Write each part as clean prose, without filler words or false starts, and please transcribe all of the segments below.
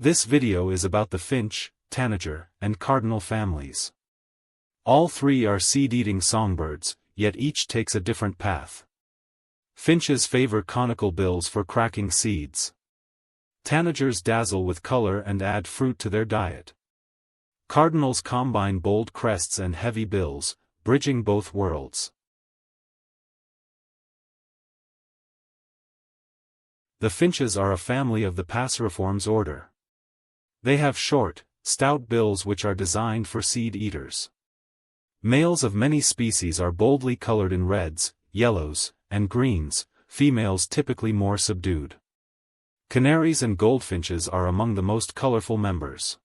This video is about the finch, tanager, and cardinal families. All three are seed-eating songbirds, yet each takes a different path. Finches favor conical bills for cracking seeds. Tanagers dazzle with color and add fruit to their diet. Cardinals combine bold crests and heavy bills, bridging both worlds. The finches are a family of the Passeriformes order. They have short, stout bills which are designed for seed eaters. Males of many species are boldly colored in reds, yellows, and greens, females typically more subdued. Canaries and goldfinches are among the most colorful members.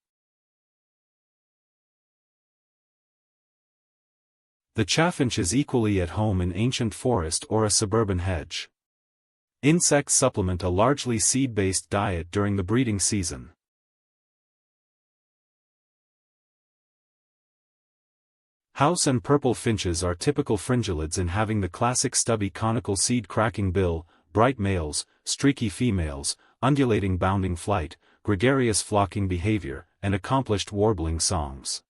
The chaffinch is equally at home in ancient forest or a suburban hedge. Insects supplement a largely seed-based diet during the breeding season. House and purple finches are typical fringillids in having the classic stubby conical seed-cracking bill, bright males, streaky females, undulating bounding flight, gregarious flocking behavior, and accomplished warbling songs.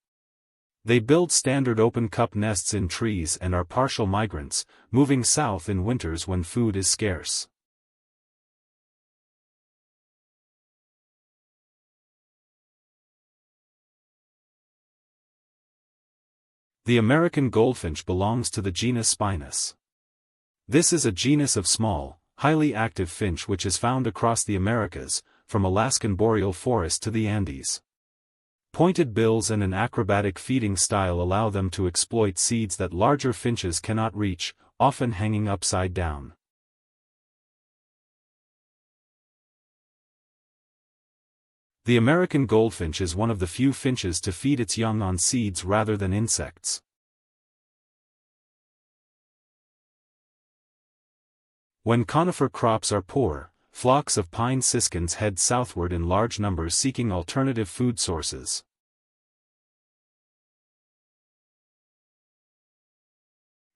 They build standard open-cup nests in trees and are partial migrants, moving south in winters when food is scarce. The American goldfinch belongs to the genus Spinus. This is a genus of small, highly active finch which is found across the Americas, from Alaskan boreal forest to the Andes. Pointed bills and an acrobatic feeding style allow them to exploit seeds that larger finches cannot reach, often hanging upside down. The American goldfinch is one of the few finches to feed its young on seeds rather than insects. When conifer crops are poor, flocks of pine siskins head southward in large numbers seeking alternative food sources.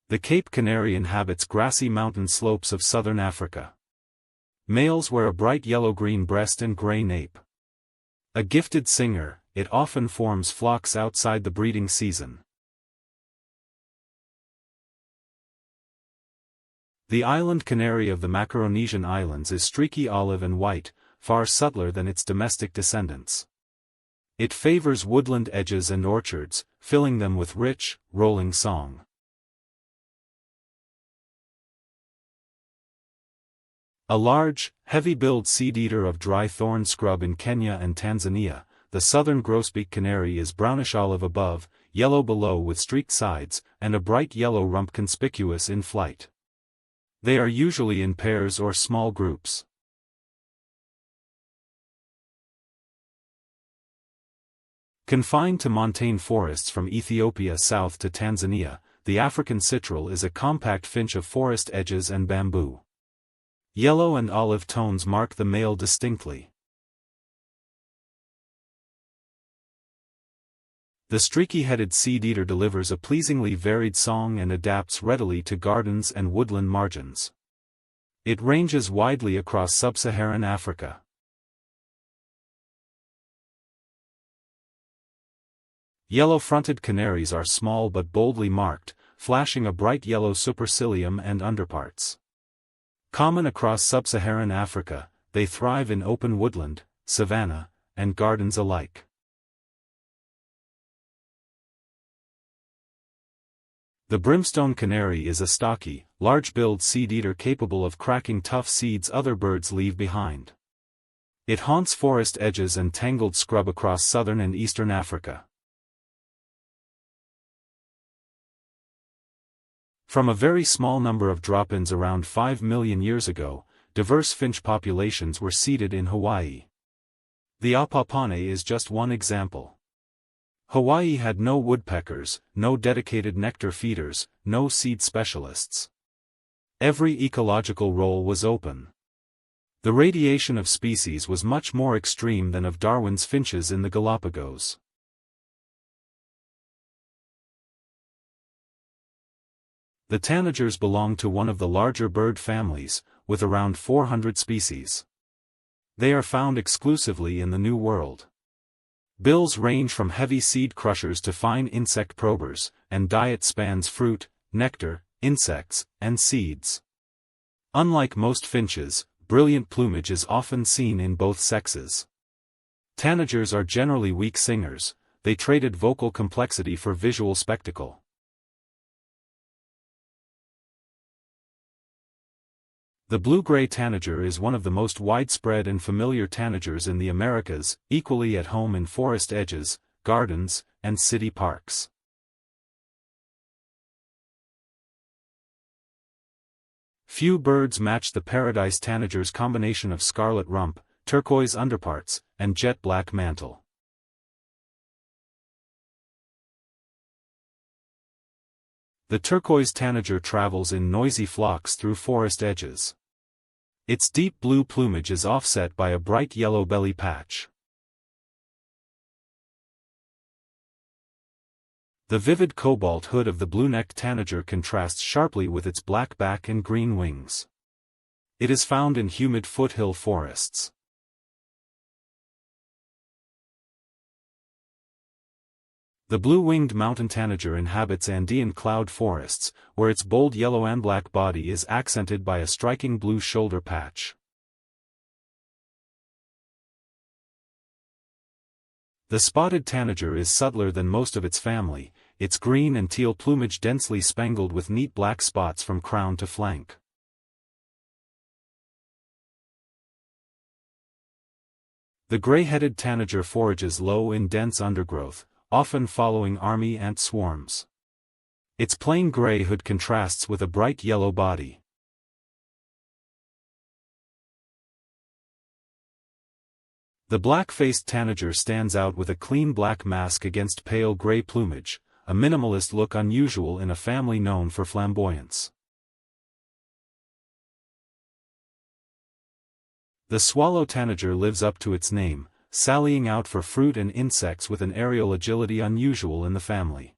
The Cape Canary inhabits grassy mountain slopes of southern Africa. Males wear a bright yellow-green breast and gray nape. A gifted singer, it often forms flocks outside the breeding season. The island canary of the Macaronesian Islands is streaky olive and white, far subtler than its domestic descendants. It favors woodland edges and orchards, filling them with rich, rolling song. A large, heavy-billed seed-eater of dry thorn scrub in Kenya and Tanzania, the southern grosbeak canary is brownish-olive above, yellow below with streaked sides, and a bright yellow rump conspicuous in flight. They are usually in pairs or small groups. Confined to montane forests from Ethiopia south to Tanzania, the African citral is a compact finch of forest edges and bamboo. Yellow and olive tones mark the male distinctly. The streaky-headed seed-eater delivers a pleasingly varied song and adapts readily to gardens and woodland margins. It ranges widely across sub-Saharan Africa. Yellow-fronted canaries are small but boldly marked, flashing a bright yellow supercilium and underparts. Common across sub-Saharan Africa, they thrive in open woodland, savanna, and gardens alike. The brimstone canary is a stocky, large-billed seed-eater capable of cracking tough seeds other birds leave behind. It haunts forest edges and tangled scrub across southern and eastern Africa. From a very small number of drop-ins around 5 million years ago, diverse finch populations were seeded in Hawaii. The apapane is just one example. Hawaii had no woodpeckers, no dedicated nectar feeders, no seed specialists. Every ecological role was open. The radiation of species was much more extreme than of Darwin's finches in the Galapagos. The tanagers belong to one of the larger bird families, with around 400 species. They are found exclusively in the New World. Bills range from heavy seed crushers to fine insect probers, and diet spans fruit, nectar, insects, and seeds. Unlike most finches, brilliant plumage is often seen in both sexes. Tanagers are generally weak singers, they traded vocal complexity for visual spectacle. The blue-gray tanager is one of the most widespread and familiar tanagers in the Americas, equally at home in forest edges, gardens, and city parks. Few birds match the paradise tanager's combination of scarlet rump, turquoise underparts, and jet black mantle. The turquoise tanager travels in noisy flocks through forest edges. Its deep blue plumage is offset by a bright yellow belly patch. The vivid cobalt hood of the blue-necked tanager contrasts sharply with its black back and green wings. It is found in humid foothill forests. The blue-winged mountain tanager inhabits Andean cloud forests, where its bold yellow and black body is accented by a striking blue shoulder patch. The spotted tanager is subtler than most of its family, its green and teal plumage densely spangled with neat black spots from crown to flank. The gray-headed tanager forages low in dense undergrowth, often following army ant swarms. Its plain gray hood contrasts with a bright yellow body. The black-faced tanager stands out with a clean black mask against pale gray plumage, a minimalist look unusual in a family known for flamboyance. The swallow tanager lives up to its name, sallying out for fruit and insects with an aerial agility unusual in the family.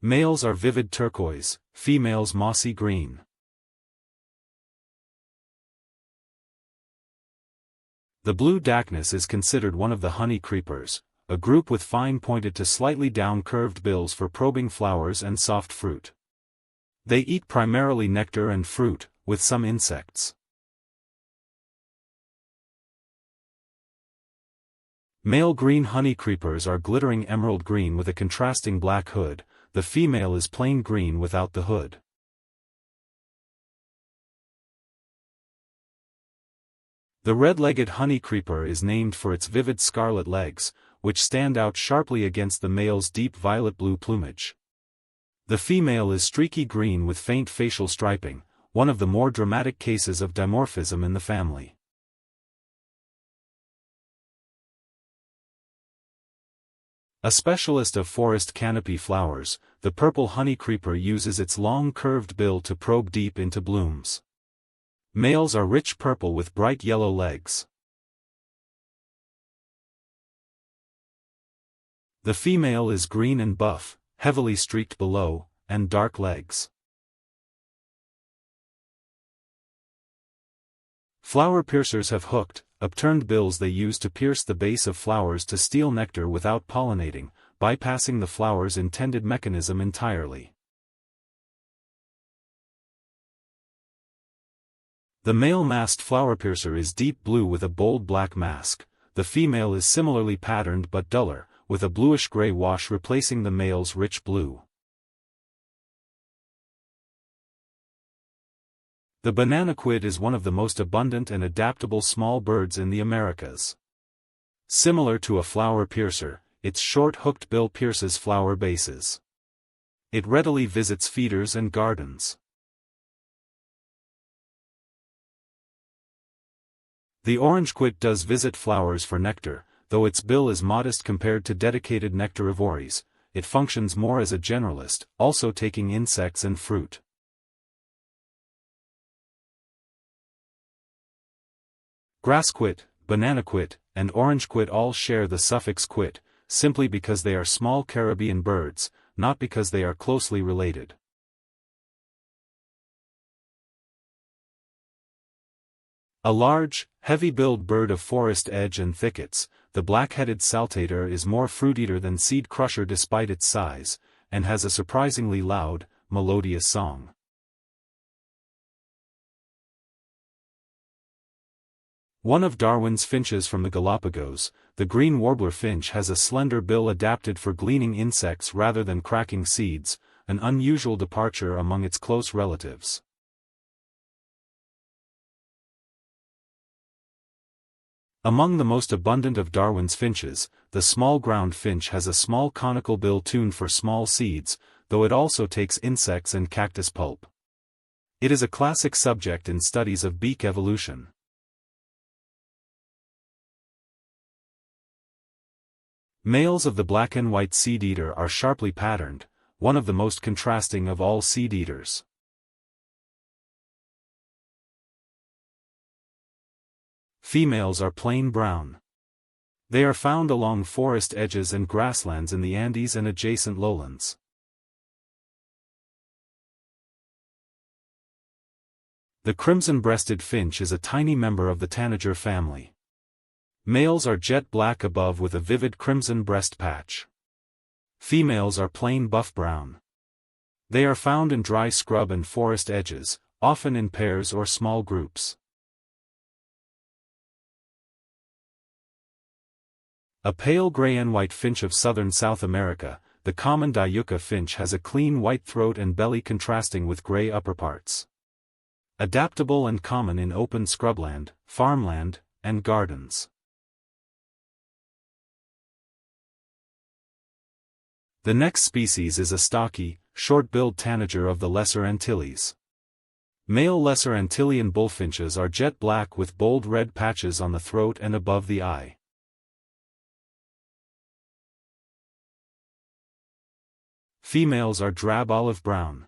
Males are vivid turquoise, females mossy green. The blue dacnus is considered one of the honey creepers, a group with fine pointed to slightly down-curved bills for probing flowers and soft fruit. They eat primarily nectar and fruit, with some insects. Male green honey creepers are glittering emerald green with a contrasting black hood, the female is plain green without the hood. The red-legged honey creeper is named for its vivid scarlet legs, which stand out sharply against the male's deep violet-blue plumage. The female is streaky green with faint facial striping, one of the more dramatic cases of dimorphism in the family. A specialist of forest canopy flowers, the purple honey creeper uses its long curved bill to probe deep into blooms. Males are rich purple with bright yellow legs. The female is green and buff, heavily streaked below, and dark legs. Flower piercers have hooked, upturned bills they use to pierce the base of flowers to steal nectar without pollinating, bypassing the flower's intended mechanism entirely. The male masked flower piercer is deep blue with a bold black mask, the female is similarly patterned but duller, with a bluish-gray wash replacing the male's rich blue. The banana quid is one of the most abundant and adaptable small birds in the Americas. Similar to a flower piercer, its short hooked bill pierces flower bases. It readily visits feeders and gardens. The orange quit does visit flowers for nectar, though its bill is modest compared to dedicated nectarivories, it functions more as a generalist, also taking insects and fruit. Grass quit, banana quit, and orange quit all share the suffix quit, simply because they are small Caribbean birds, not because they are closely related. A large, heavy-billed bird of forest edge and thickets, the black-headed saltator is more fruit-eater than seed crusher despite its size, and has a surprisingly loud, melodious song. One of Darwin's finches from the Galapagos, the green warbler finch has a slender bill adapted for gleaning insects rather than cracking seeds, an unusual departure among its close relatives. Among the most abundant of Darwin's finches, the small ground finch has a small conical bill tuned for small seeds, though it also takes insects and cactus pulp. It is a classic subject in studies of beak evolution. Males of the black and white seed-eater are sharply patterned, one of the most contrasting of all seed-eaters. Females are plain brown. They are found along forest edges and grasslands in the Andes and adjacent lowlands. The crimson-breasted finch is a tiny member of the tanager family. Males are jet black above with a vivid crimson breast patch. Females are plain buff brown. They are found in dry scrub and forest edges, often in pairs or small groups. A pale gray and white finch of southern South America, the common Diuca finch has a clean white throat and belly contrasting with gray upperparts. Adaptable and common in open scrubland, farmland, and gardens. The next species is a stocky, short-billed tanager of the Lesser Antilles. Male Lesser Antillean bullfinches are jet black with bold red patches on the throat and above the eye. Females are drab olive brown.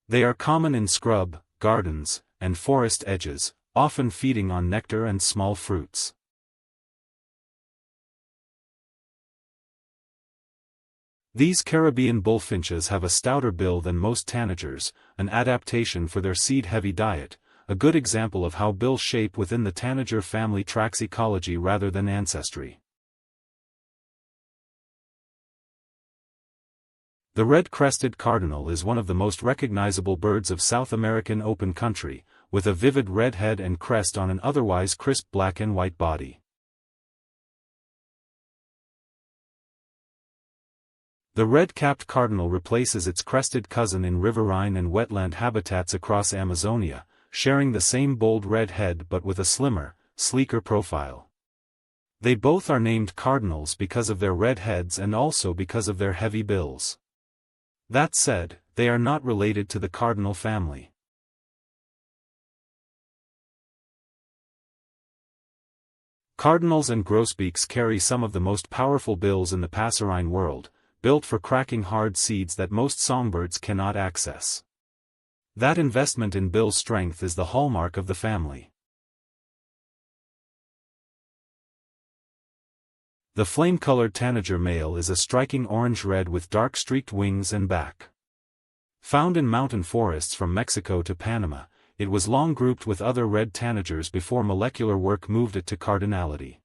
They are common in scrub, gardens, and forest edges, often feeding on nectar and small fruits. These Caribbean bullfinches have a stouter bill than most tanagers, an adaptation for their seed-heavy diet, a good example of how bill shape within the tanager family tracks ecology rather than ancestry. The red-crested cardinal is one of the most recognizable birds of South American open country, with a vivid red head and crest on an otherwise crisp black and white body. The red-capped cardinal replaces its crested cousin in riverine and wetland habitats across Amazonia, sharing the same bold red head but with a slimmer, sleeker profile. They both are named cardinals because of their red heads and also because of their heavy bills. That said, they are not related to the cardinal family. Cardinals and grosbeaks carry some of the most powerful bills in the passerine world, built for cracking hard seeds that most songbirds cannot access. That investment in bill strength is the hallmark of the family. The flame-colored tanager male is a striking orange-red with dark streaked wings and back. Found in mountain forests from Mexico to Panama, it was long grouped with other red tanagers before molecular work moved it to cardinality.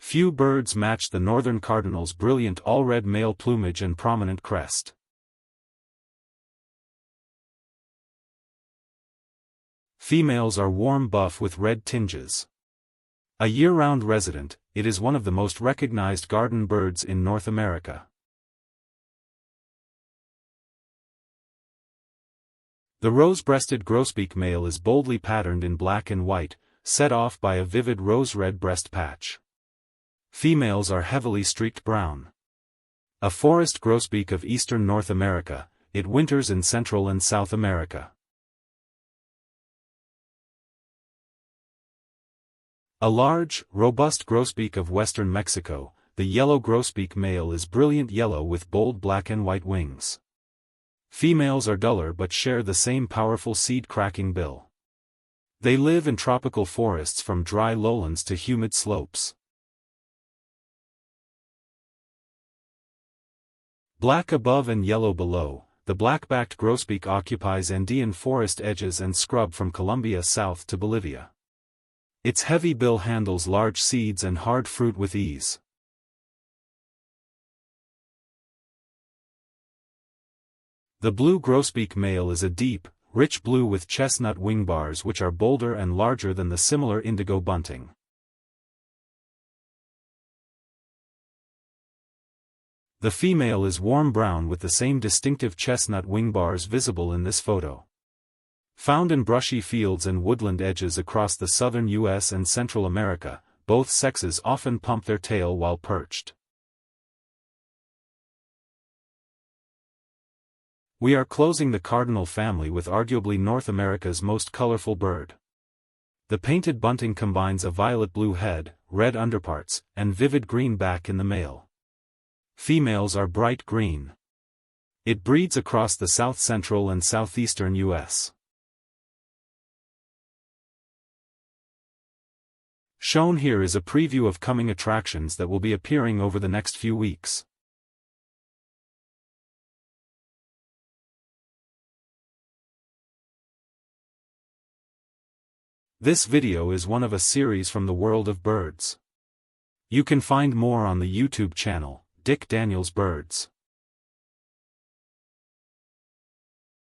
Few birds match the northern cardinal's brilliant all-red male plumage and prominent crest. Females are warm buff with red tinges. A year-round resident, it is one of the most recognized garden birds in North America. The rose-breasted grosbeak male is boldly patterned in black and white, set off by a vivid rose-red breast patch. Females are heavily streaked brown. A forest grosbeak of eastern North America, it winters in Central and South America. A large, robust grosbeak of western Mexico, the yellow grosbeak male is brilliant yellow with bold black and white wings. Females are duller but share the same powerful seed-cracking bill. They live in tropical forests from dry lowlands to humid slopes. Black above and yellow below, the black-backed grosbeak occupies Andean forest edges and scrub from Colombia south to Bolivia. Its heavy bill handles large seeds and hard fruit with ease. The blue grosbeak male is a deep, rich blue with chestnut wing bars which are bolder and larger than the similar indigo bunting. The female is warm brown with the same distinctive chestnut wing bars visible in this photo. Found in brushy fields and woodland edges across the southern U.S. and Central America, both sexes often pump their tail while perched. We are closing the cardinal family with arguably North America's most colorful bird. The painted bunting combines a violet-blue head, red underparts, and vivid green back in the male. Females are bright green. It breeds across the south-central and southeastern U.S. Shown here is a preview of coming attractions that will be appearing over the next few weeks. This video is one of a series from the world of birds. You can find more on the YouTube channel, Dick Daniels Birds.